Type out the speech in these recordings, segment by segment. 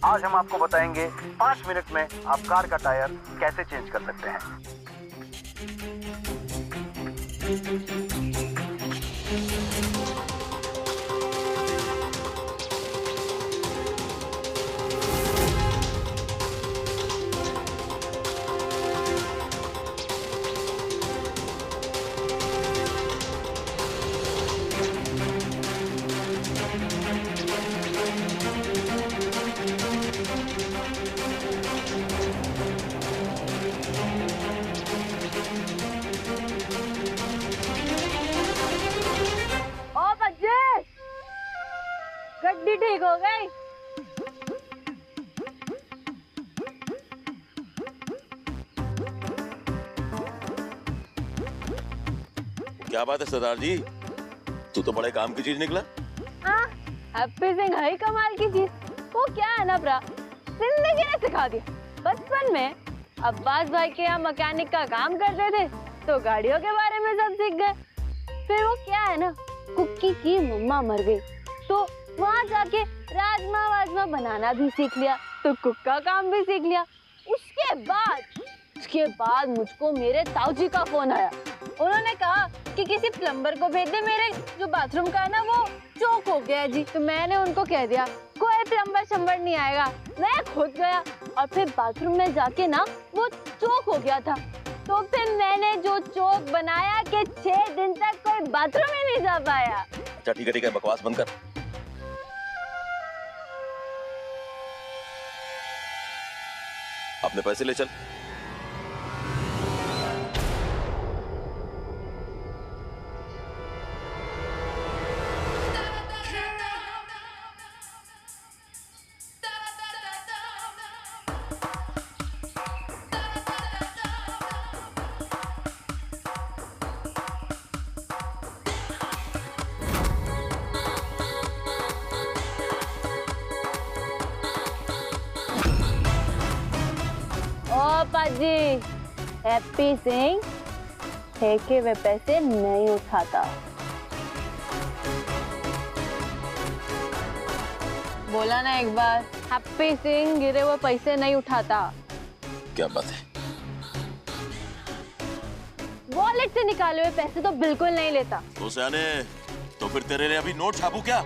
आज हम आपको बताएंगे 5 मिनट में आप कार का टायर कैसे चेंज कर सकते हैं। गड्डी ठीक हो गई। क्या बात है सरदार जी, तू तो बड़े काम की चीज निकला। हाँ, हैप्पी सिंह है ही कमाल की चीज। वो क्या है ना ब्रा, जिंदगी ने सिखा दिया। बचपन में अब्बास भाई के यहाँ मैकेनिक का काम करते थे तो गाड़ियों के बारे में सब सीख गए। फिर वो क्या है ना, कुक्की की मम्मा मर गई तो वहाँ जाके राजमा वाजमा बनाना भी सीख लिया, तो कुक का काम भी सीख लिया। उसके बाद मुझको मेरे ताऊजी का फोन आया। उन्होंने कहा कि किसी प्लम्बर को भेज दे, मेरे जो बाथरूम का है ना वो चौक हो गया है जी। तो मैंने उनको कह दिया कोई प्लम्बर शंबर नहीं आएगा। मैं खुद गया और फिर बाथरूम में जाके ना वो चौक हो गया था। तो फिर मैंने जो चौक बनाया कि 6 दिन तक कोई बाथरूम ही नहीं जा पाया। अच्छा ठीक है, बकवास बंद कर। अपने पैसे ले चल। पाजी, हैप्पी सिंह ठेके में पैसे नहीं उठाता। बोला ना एक बार, हैप्पी सिंह गिरे हुए पैसे नहीं उठाता। क्या बात है? वॉलेट से निकाले हुए पैसे तो बिल्कुल नहीं लेता। तो सियाने, तो फिर तेरे लिए अभी नोट छापू क्या?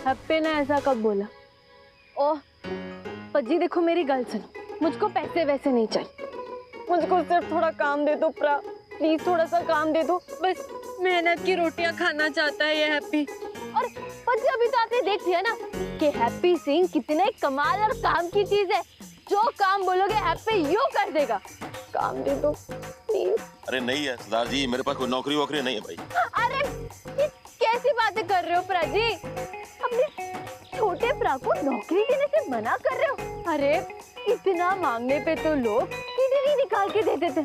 हैप्पी ने ऐसा कब बोला? ओह पजी देखो मेरी गल सुनो, मुझको पैसे वैसे नहीं चाहिए। मुझको सिर्फ थोड़ा काम दे दो प्रा, प्लीज थोड़ा सा काम दे दो। बस मेहनत की रोटियां खाना चाहता है ये हैप्पी। और पजी अभी तो आपने देख लिया ना कि हैप्पी सिंह कितने कमाल और काम की चीज है। जो काम बोलोगे हैप्पी यूं कर देगा। काम दे दो प्लीज। अरे नहीं है सरदार जी, मेरे पास कोई नौकरी वोकरी नहीं है भाई। अरे ये कैसी बातें कर रहे हो प्रा जी? अपने छोटे प्रा को नौकरी देने से मना कर रहे हो? अरे इतना मांगने पे तो लोग किडनी निकाल के देते थे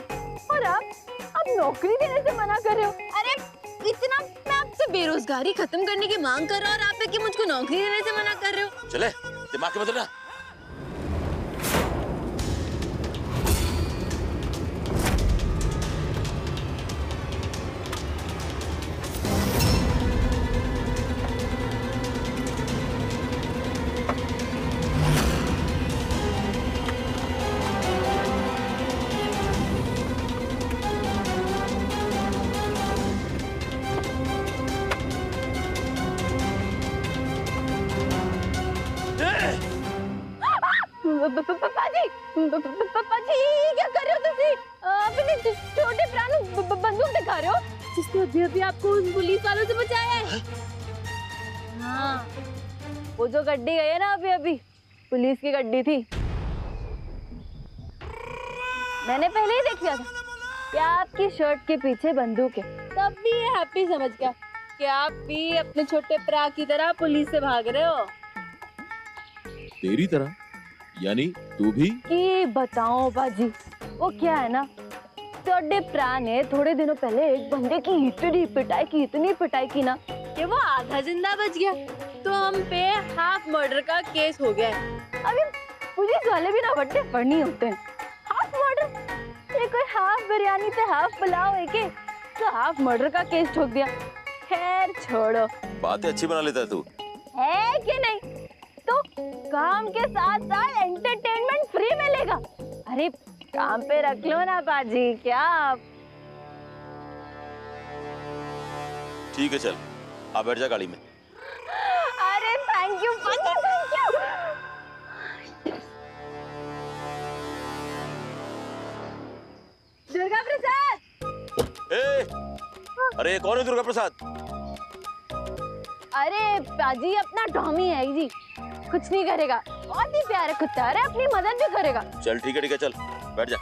और अब नौकरी देने से मना कर रहे हो। अरे इतना मैं आपसे बेरोजगारी खत्म करने की मांग कर रहा हूँ और आप है कि मुझको नौकरी देने से मना कर रहे हो। चले दिमाग के मत लेना। पाजी क्या कर रहे हो तुसी? अपने छोटे भरा नूं बंदूक दिखा रहे हो जिसने अभी आपको उन पुलिस वालों से बचाया है। हाँ वो जो गड्डी गई है ना अभी पुलिस की गड्डी थी। मैंने पहले ही देख लिया था कि आपकी शर्ट के पीछे बंदूक है, तब भी ये हैप्पी समझ गया कि आप भी अपने छोटे भरा की तरह पुलिस से भाग रहे हो। तेरी तरह यानी तू भी? कि बताओ बाजी, वो क्या है ना, छोटे भरा ने थोड़े दिनों पहले एक बंदे की इतनी पिटाई की ना कि वो आधा जिंदा बच गया। तो हम पे हाफ मर्डर का केस हो गया है। अभी पुलिस वाले भी ना बट्टे फड़नी होते हैं। हाफ मर्डर, ये कोई हाफ बिरयानी पे हाफ पुलाव है के तो हाफ मर्डर का केस ठोक दिया। खैर छोड़ो, बातें अच्छी बना लेता है तू। है कि नहीं? तो काम के साथ साथ एंटरटेनमेंट फ्री मिलेगा। अरे काम पे रख लो ना पाजी, क्या आप? ठीक है चल, आप बैठ जा गाड़ी में। अरे थैंक यू पाजी, थैंक यू। दुर्गा प्रसाद। अरे कौन है दुर्गा प्रसाद? अरे पाजी अपना टॉमी है जी, कुछ नहीं करेगा, बहुत ही प्यारा कुत्ता है, अपनी मदद भी करेगा। चल ठीक है चल बैठ जा।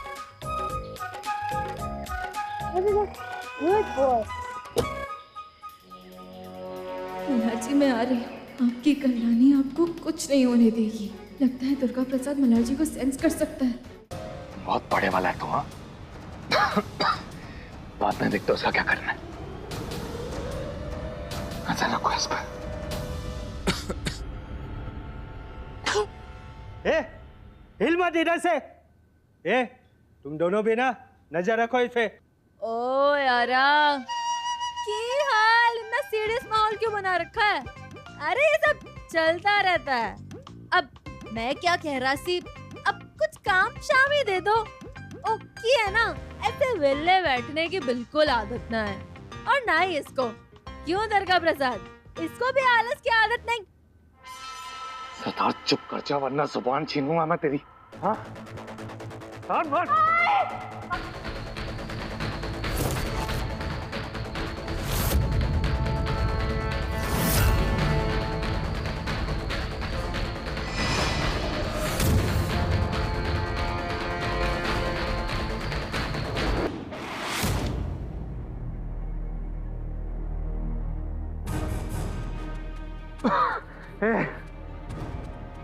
मल्हार जी मैं आ रही हूँ, आपकी कल्याणी आपको कुछ नहीं होने देगी। लगता है दुर्गा प्रसाद मल्हार जी को सेंस कर सकता है। बहुत पढ़े वाला है तू, हाँ? बाद में देखते उसका क्या करना है। नजर रखो इस पर। हिल मत इधर से। तुम दोनों भी ना नजर रखो इस पे। ओ यारा, की हाल, इतना सीरियस माहौल क्यों बना रखा है? अरे ये सब चलता रहता है। अब मैं क्या कह रहा सी, अब कुछ काम शाम ही दे दो। ओके है ना, ऐसे वेले बैठने की बिल्कुल आदत ना है, और ना ही इसको। क्यों दुर्गा प्रसाद, इसको भी आलस की आदत नहीं? सरदार चुप कर जा वरना जुबान छीनूंगा मैं तेरी। हाँ?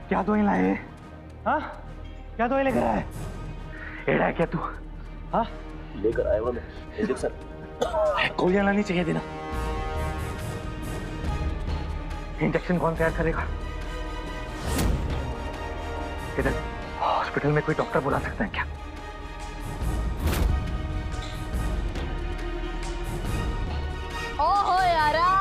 क्या तो लाए? हाँ? क्या तो लेकर आया? एड़ा है क्या तू? हाँ? लेकर आया मैं इंजेक्शन। गोलियां लानी चाहिए देना। इंजेक्शन कौन तैयार करेगा? इधर हॉस्पिटल में कोई डॉक्टर बुला सकते हैं क्या? ओहो यारा,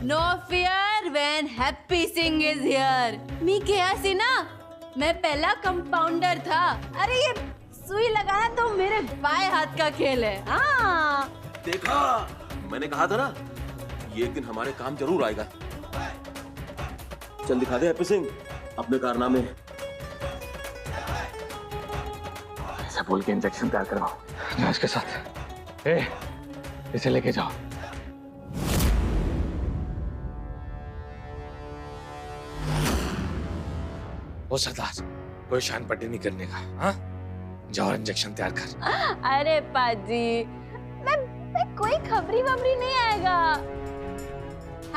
No fear when Happy Singh is here. मी क्या सी ना, मैं पहला कंपाउंडर था। अरे ये सुई लगाना तो मेरे बाएं हाथ का खेल है। हाँ देखा, मैंने कहा था ना, ये एक दिन हमारे काम जरूर आएगा। चल दिखा दे हैप्पी सिंह अपने कारनामे। ऐसा बोल के इंजेक्शन तैयार करवाओ। जाओ इसके साथ। इसे लेके जाओ। वो सरदार, कोई शान पट्टी नहीं करने का। हाँ, जाओ इंजेक्शन तैयार कर। अरे पाजी, मैं कोई खबरी वबरी नहीं आएगा।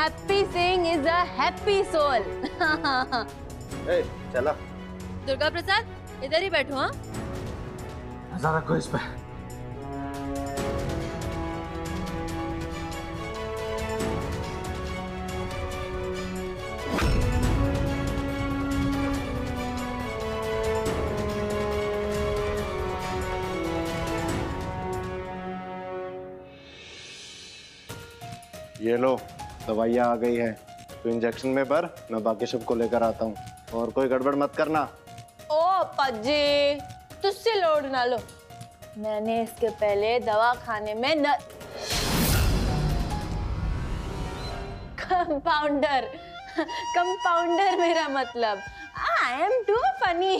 Happy Singh is a happy soul. चला। दुर्गा प्रसाद इधर ही बैठो। हाँ, नजर रखो इस पे। ये लो, दवाइयाँ आ गई है, तो इंजेक्शन में भर, मैं बाकी सबको लेकर आता हूँ। और कोई गड़बड़ मत करना। ओ पज्जी, तुझसे लोड ना लो। मैंने इसके पहले दवा खाने में न कंपाउंडर मेरा मतलब, I am to funny.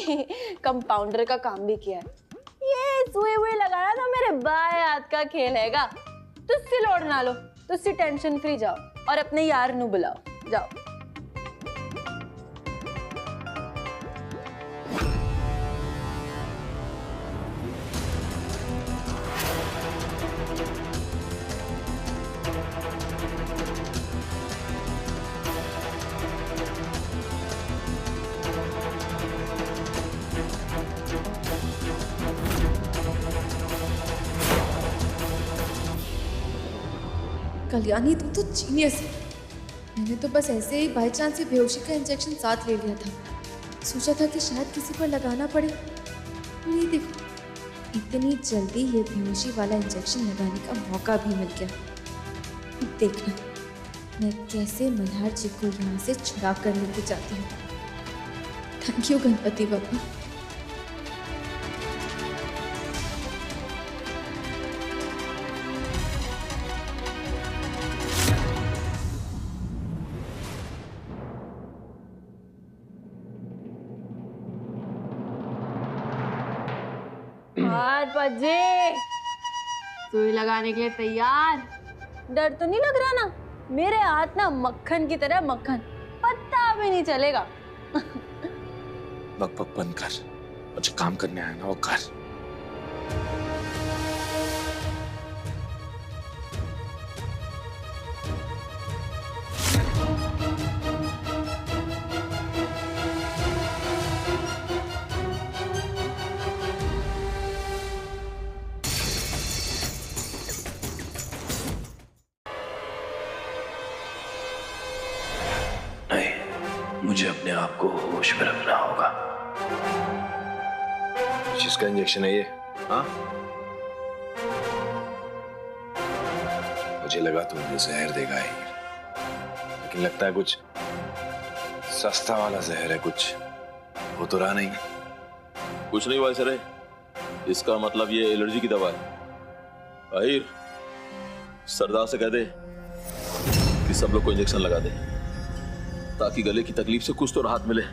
Compounder का काम भी किया है। ये सुई वुई लगाना तो मेरे बाएं हाथ का खेल हैगा। तुझसे लोड ना लो, तुझसे टेंशन फ्री जाओ और अपने यार नू बुलाओ। जाओ। कल्याणी तू तो जीनियस है। मैंने तो बस ऐसे ही बाई चांस ही बेहोशी का इंजेक्शन साथ ले लिया था। सोचा था कि शायद किसी पर लगाना पड़े। ये देखो, इतनी जल्दी ये बेहोशी वाला इंजेक्शन लगाने का मौका भी मिल गया। देखना मैं कैसे मल्हार जी को यहाँ से छुड़ा कर लेके जाती हूँ। थैंक यू गणपति बाबा। हाथ बजे सुई लगाने के लिए तैयार। डर तो नहीं लग रहा ना? मेरे हाथ ना मक्खन की तरह मक्खन, पत्ता भी नहीं चलेगा। बक बक बंद कर और जो काम करने आया ना वो कर। मुझे अपने आप को होश में रखना होगा। किसका इंजेक्शन है ये? हाँ, मुझे लगा तुम मुझे जहर देगा ही, लेकिन लगता है कुछ सस्ता वाला जहर है। कुछ हो तो रहा नहीं। कुछ नहीं भाई सर, इसका मतलब ये एलर्जी की दवा है। आहिर सरदार से कह दे कि सब लोग को इंजेक्शन लगा दे, ताकि गले की तकलीफ से कुछ तो राहत मिले।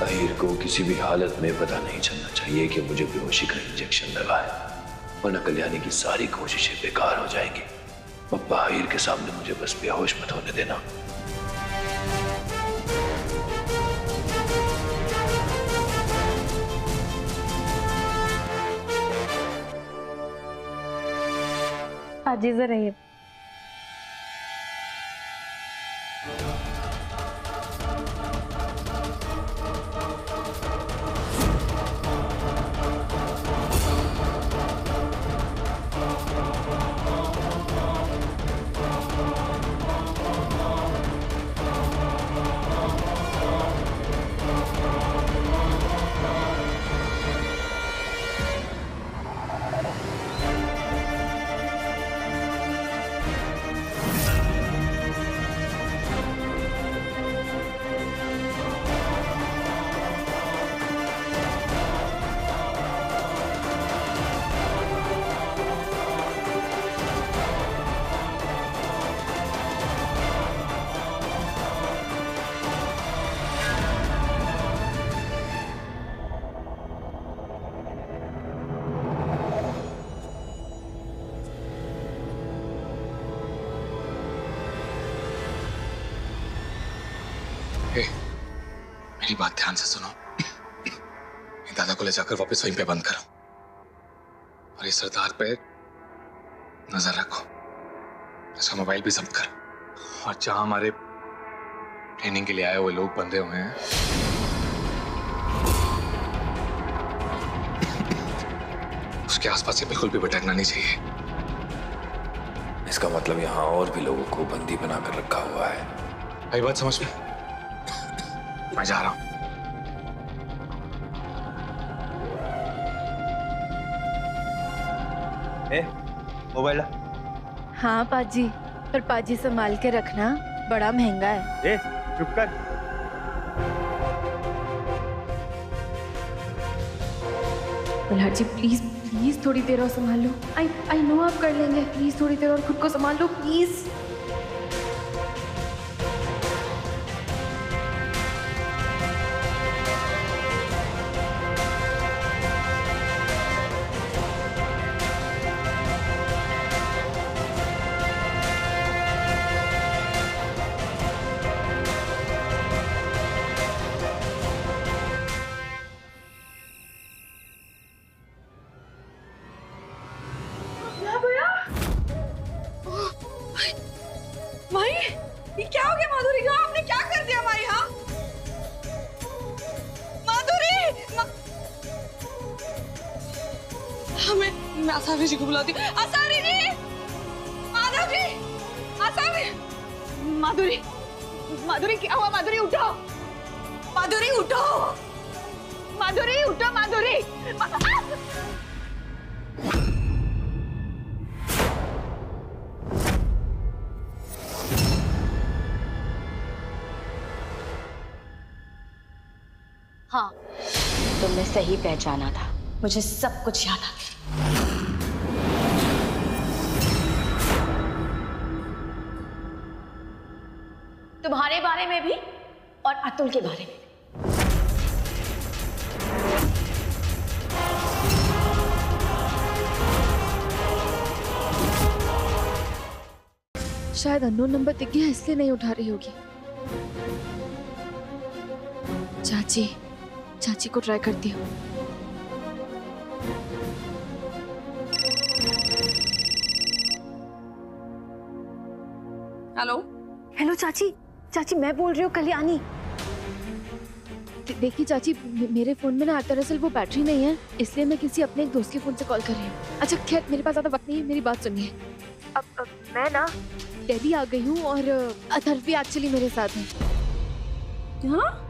अहीर को किसी भी हालत में पता नहीं चलना चाहिए कि मुझे बेहोशी का इंजेक्शन लगा है, वरना कल्याणी की सारी कोशिशें बेकार हो जाएंगी। पप्पा अहीर के सामने मुझे बस बेहोश मत होने देना। आज जरा ये मेरी बात ध्यान से सुनो। दादा को ले जाकर वापस वहीं पे बंद करो और इस सरदार पे नजर रखो। इसका मोबाइल भी जब्त करो और जहां हमारे ट्रेनिंग के लिए आए हुए लोग बंधे हुए हैं उसके आसपास से बिल्कुल भी भटकना नहीं चाहिए। इसका मतलब यहाँ और भी लोगों को बंदी बनाकर रखा हुआ है। आई बात समझ में? मैं जा रहा हूं। मोबाइल हाँ पाजी, पर पाजी संभाल के रखना, बड़ा महंगा है। चुप कर। मल्हार जी प्लीज प्लीज थोड़ी देर और संभाल लो। आई नो आप कर लेंगे। प्लीज थोड़ी देर और खुद को संभाल लो प्लीज। मैं आसारी जी को बुलाती हूँ। आसारी जी, माधव जी, आसारी, माधुरी, माधुरी क्या हुआ? माधुरी उठो, माधुरी उठो, माधुरी उठो, माधुरी। हाँ, तुमने सही पहचाना था। मुझे सब कुछ याद आ गया। तुम्हारे बारे में भी और अतुल के बारे में भी। शायद अननोन नंबर दिख गया इसलिए नहीं उठा रही होगी। चाची को ट्राई करती हूँ। हेलो हेलो चाची मैं बोल रही हूँ कल्याणी। देखिए चाची, मेरे फोन में ना दरअसल वो बैटरी नहीं है, इसलिए मैं किसी अपने एक दोस्त के फोन से कॉल कर रही हूँ। अच्छा खैर, मेरे पास ज्यादा वक्त नहीं है, मेरी बात सुनिए। अब मैं ना दिल्ली आ गई हूँ और अथर्व भी एक्चुअली मेरे साथ है। हाँ?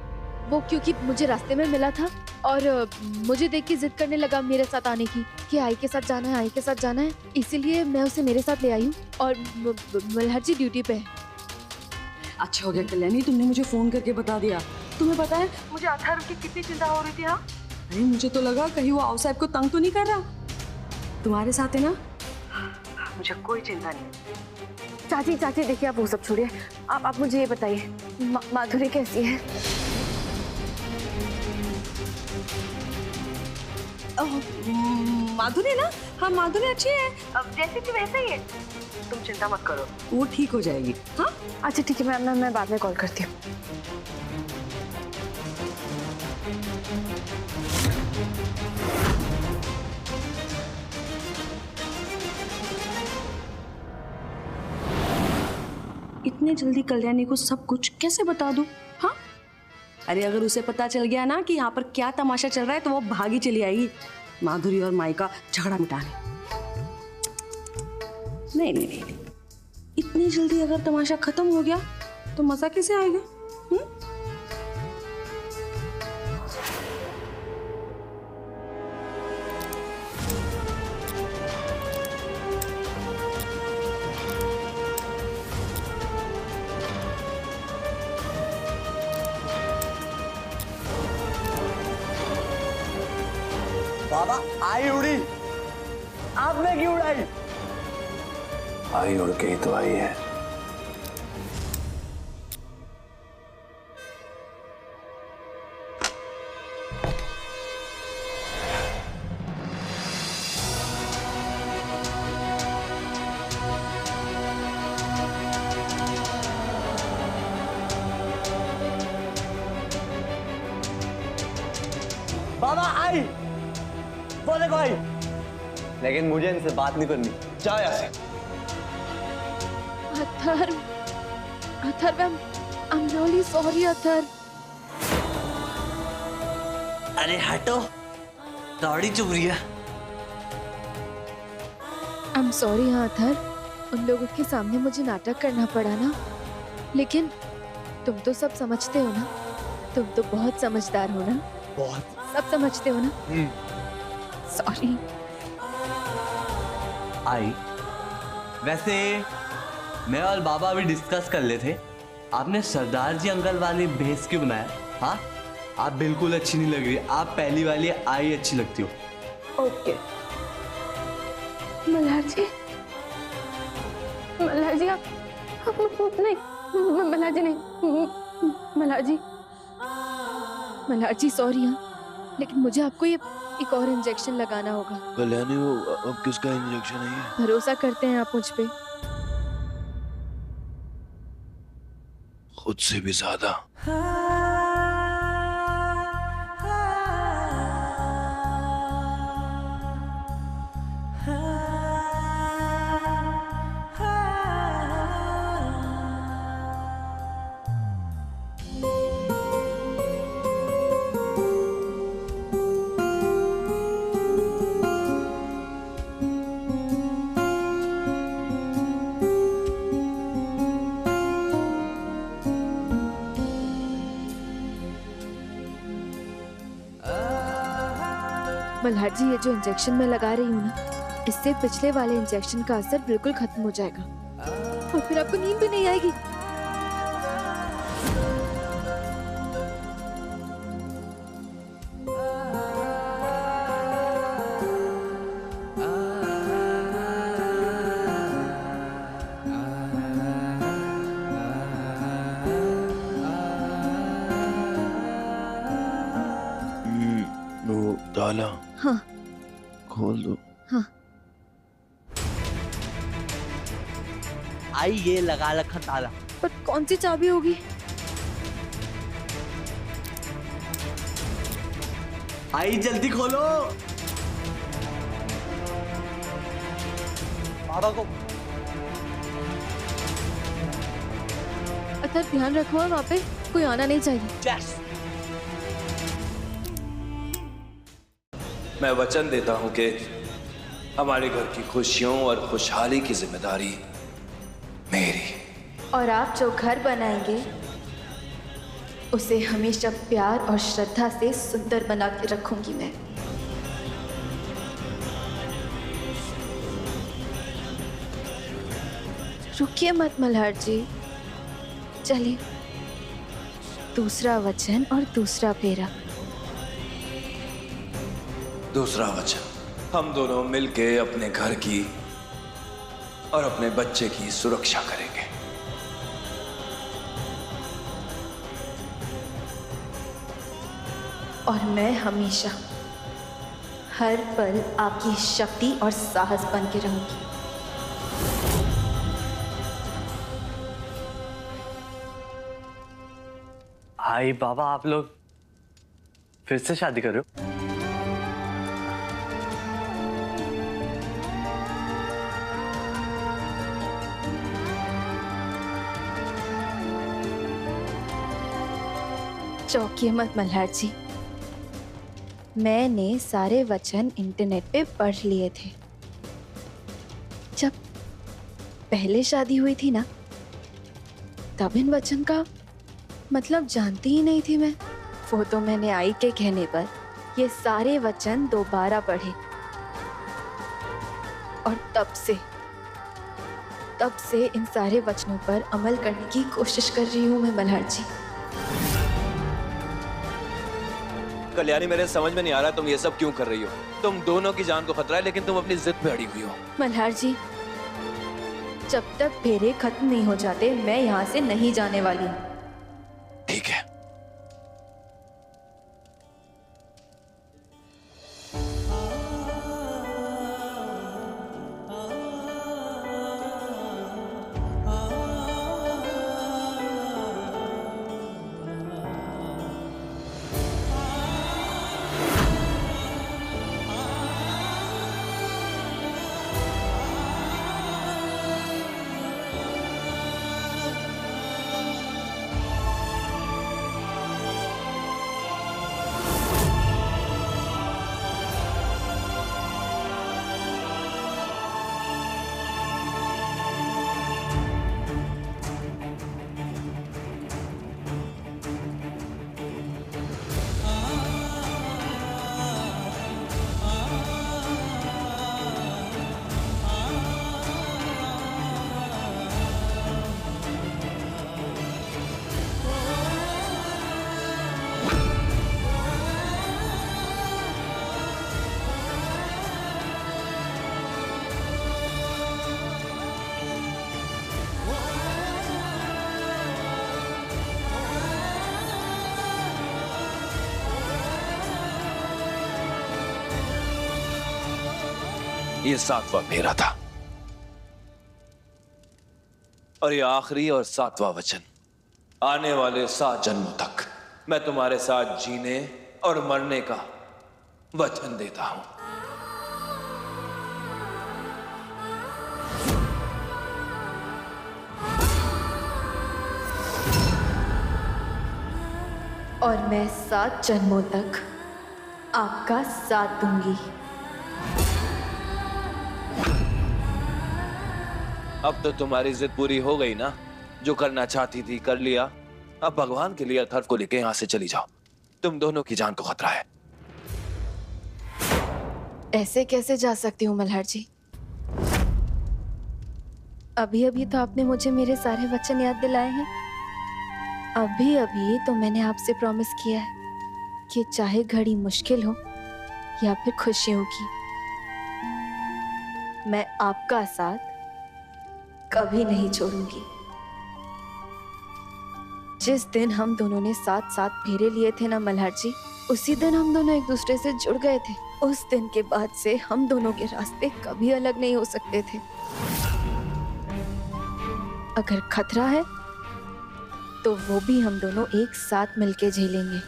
वो क्योंकि मुझे रास्ते में मिला था और मुझे देख के जिद करने लगा मेरे साथ आने की कि आई के साथ जाना है, आई के साथ जाना है। इसीलिए मैं उसे मेरे साथ ले आई हूँ और मल्हार जी ड्यूटी पे है। अच्छा हो गया कल्याणी, तुमने मुझे फोन करके बता दिया। तुम्हें पता है मुझे अथर्व की कितनी चिंता हो रही थी। हाँ, अरे मुझे तो लगा कहीं वो आओ साहब को तंग तो नहीं कर रहा। तुम्हारे साथ है ना, मुझे कोई चिंता नहीं। चाची देखिए, आप वो सब छोड़िए, आप मुझे ये बताइए माधुरी कैसी है? माधुरी ना, हाँ माधुरी अच्छी है, अब जैसी थी वैसे ही है, तुम चिंता मत करो, वो ठीक हो जाएगी। हाँ अच्छा ठीक है, मैं बाद में कॉल करती हूँ। इतने जल्दी कल्याणी को सब कुछ कैसे बता दूं? हाँ, अरे अगर उसे पता चल गया ना कि यहाँ पर क्या तमाशा चल रहा है तो वो भागी चली आएगी माधुरी और माई का झगड़ा मिटाने। नहीं, इतनी जल्दी अगर तमाशा खत्म हो गया तो मजा कैसे आएगा? बाबा आई उड़ी, आपने क्यों उड़ाई? आई उड़ के ही तो आई है। बाबा आई, वो देखो आई। लेकिन मुझे इनसे बात नहीं करनी, जाओ यहाँ से। Atharva, I'm really sorry Atharva. अरे हटो, दौड़ी चुभ रही है। I'm sorry हाँ अथर्व, उन लोगों के सामने मुझे नाटक करना पड़ा ना, लेकिन तुम तो सब समझते हो ना, तुम तो बहुत समझदार हो ना, बहुत सब समझते हो ना। सॉरी। आई, वैसे मैं और बाबा अभी डिस्कस कर ले थे, आपने सरदार जी अंकल वाली भेस क्यों बनाया? हाँ, आप बिल्कुल अच्छी नहीं लग रही, आप पहली वाली आई अच्छी लगती हो। ओके मल्हार जी, आप नहीं, मल्हार जी सॉरी हाँ, लेकिन मुझे आपको ये एक और इंजेक्शन लगाना होगा। कल्याणी, वो अब किसका इंजेक्शन है ये? भरोसा करते हैं आप मुझ पे? खुद से भी ज्यादा। मल्हार जी, ये जो इंजेक्शन मैं लगा रही हूँ ना, इससे पिछले वाले इंजेक्शन का असर बिल्कुल खत्म हो जाएगा और फिर आपको नींद भी नहीं आएगी। वो ताला हाँ खोल दो। हाँ। आई ये लगा रखा ताला। पर कौन सी चाबी होगी? आई जल्दी खोलो। बाबा को अच्छा ध्यान रखो, वहाँ पे कोई आना नहीं चाहिए। मैं वचन देता हूं कि हमारे घर की खुशियों और खुशहाली की जिम्मेदारी मेरी। और आप जो घर बनाएंगे उसे हमेशा प्यार और श्रद्धा से सुंदर बना के रखूंगी मैं। रुकिए मत मल्हार जी, चलिए दूसरा वचन और दूसरा फेरा। दूसरा वचन, हम दोनों मिलके अपने घर की और अपने बच्चे की सुरक्षा करेंगे। और मैं हमेशा हर पल आपकी शक्ति और साहस बन के रहूंगी। आई बाबा, आप लोग फिर से शादी कर रहे हो? चौंकिए मत मल्हार जी, मैंने सारे वचन इंटरनेट पे पढ़ लिए थे। जब पहले शादी हुई थी ना, तब इन वचन का मतलब जानती ही नहीं थी मैं। वो तो मैंने आई के कहने पर ये सारे वचन दोबारा पढ़े और तब से इन सारे वचनों पर अमल करने की कोशिश कर रही हूँ मैं मल्हार जी। कल्याणी, मेरे समझ में नहीं आ रहा तुम ये सब क्यों कर रही हो। तुम दोनों की जान को खतरा है, लेकिन तुम अपनी जिद पे अड़ी हुई हो। मल्हार जी, जब तक फेरे खत्म नहीं हो जाते मैं यहाँ से नहीं जाने वाली। ठीक है। ये 7वां फेरा था और ये आखिरी और 7वां वचन। आने वाले 7 जन्मों तक मैं तुम्हारे साथ जीने और मरने का वचन देता हूं। और मैं 7 जन्मों तक आपका साथ दूंगी। अब तो तुम्हारी जिद पूरी हो गई ना, जो करना चाहती थी कर लिया। अब भगवान के लिए अथर्व को लेके यहां से चली जाओ, तुम दोनों की जान को खतरा है। ऐसे कैसे जा सकती हूँ मल्हार जी? अभी अभी तो आपने मुझे मेरे सारे वचन याद दिलाए हैं। अभी अभी तो मैंने आपसे प्रॉमिस किया है कि चाहे घड़ी मुश्किल हो या फिर खुशी होगी, मैं आपका साथ कभी नहीं छोड़ूंगी। जिस दिन हम दोनों ने साथ साथ फेरे लिए थे ना मल्हार जी, उसी दिन हम दोनों एक दूसरे से जुड़ गए थे। उस दिन के बाद से हम दोनों के रास्ते कभी अलग नहीं हो सकते थे। अगर खतरा है तो वो भी हम दोनों एक साथ मिलके झेलेंगे,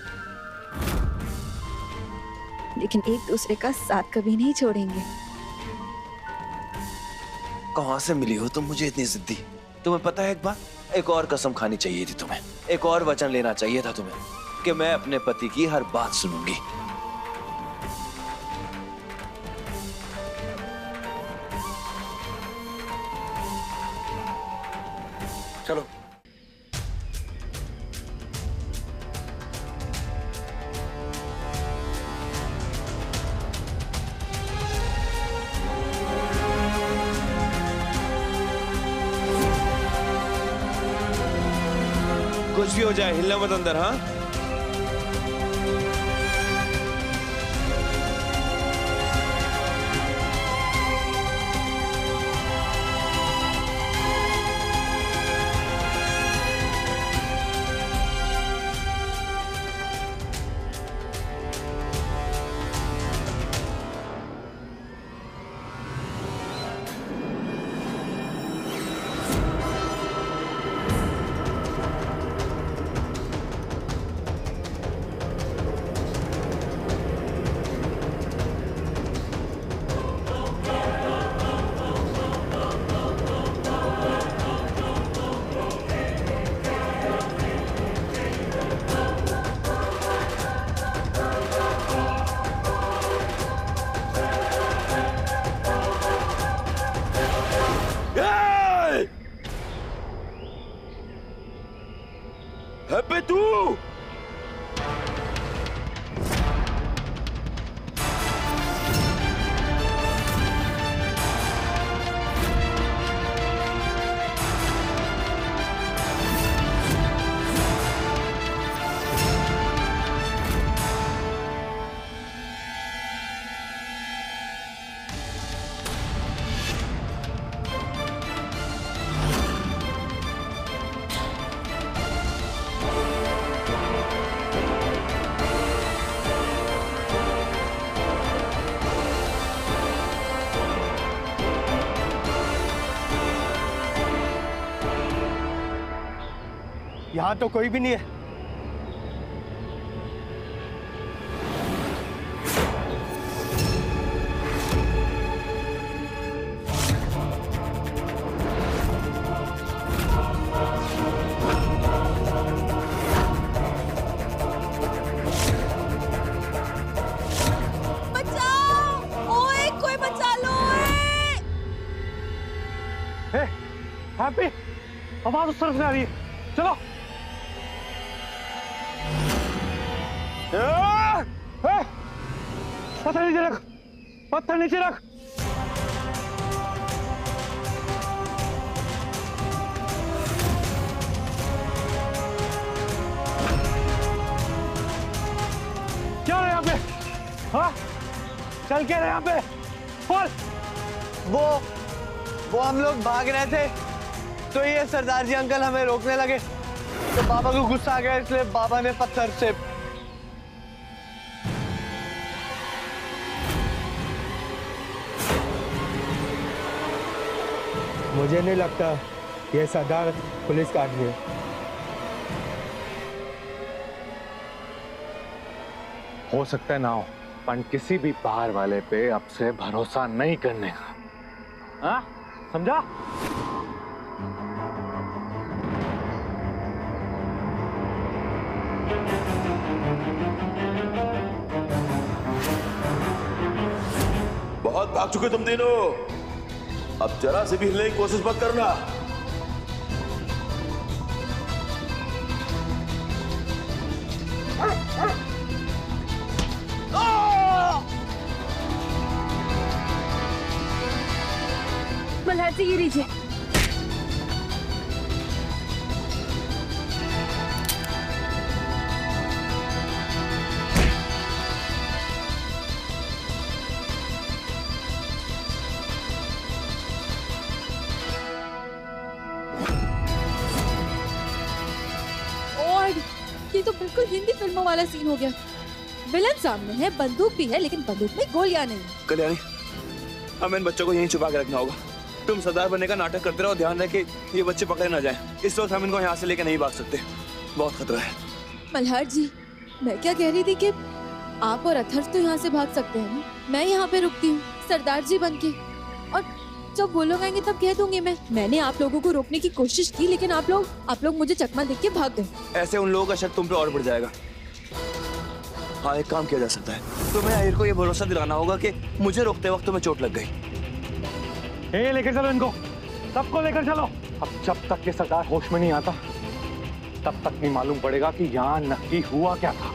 लेकिन एक दूसरे का साथ कभी नहीं छोड़ेंगे। कहाँ से मिली हो तुम मुझे इतनी जिद्दी? तुम्हें पता है, एक बार एक और कसम खानी चाहिए थी तुम्हें, एक और वचन लेना चाहिए था तुम्हें कि मैं अपने पति की हर बात सुनूंगी। चलो। कुछ भी हो जाए हिलना मत अंदर, हाँ? हैप्पी तू यहां तो कोई भी नहीं है। बचाओ! ओए कोई बचा लो! हैप्पी, आवाज उस तरफ से आ रही है, चलो। पत्थर नीचे रख, पत्थर नीचे रख। क्या है यहाँ पे? हाँ, चल क्या रहे यहाँ पे? बोल। वो हम लोग भाग रहे थे तो ये सरदार जी अंकल हमें रोकने लगे, तो बाबा को गुस्सा आ गया, इसलिए बाबा ने पत्थर से। मुझे नहीं लगता ये सरदार पुलिस का आदमी है। हो सकता है ना हो, पर किसी भी बाहर वाले पे अब से भरोसा नहीं करने का, हाँ? समझा? बहुत भाग चुके तुम तीनों, अब जरा से भी हिलने की कोशिश मत करना। मल्हार जी ये लीजिए। ये तो बिल्कुल हिंदी फिल्मों वाला सीन हो गया। विलन सामने है, बंदूक भी है, लेकिन बंदूक में गोलियां नहीं। कल्याणी, हमें इन बच्चों को यहीं छुपा के रखना होगा। तुम सरदार बनने का नाटक करते रहो, ध्यान रहे कि ये बच्चे पकड़े ना जाएं। इस वक्त हम इनको यहाँ से लेके नहीं भाग सकते, बहुत खतरा है। मल्हार जी, मैं क्या कह रही थी कि आप और अथर्व तो यहाँ से भाग सकते हैं ना, मैं यहाँ पे रुकती हूँ सरदार जी बन के, और जब वो लोग आएंगे तब कह दूंगी मैंने आप लोगों को रोकने की कोशिश की, लेकिन आप लोग मुझे चकमा देख के भाग गए। ऐसे उन लोगों का शक तुम पे और बढ़ जाएगा। हाँ, एक काम किया जा सकता है, तुम्हें अहिर को ये भरोसा दिलाना होगा कि मुझे रोकते वक्त तुम्हें चोट लग गई। लेकर चलो इनको, सबको लेकर चलो। अब जब तक ये सरदार होश में नहीं आता तब तक नहीं मालूम पड़ेगा कि यहाँ नक्की हुआ क्या था।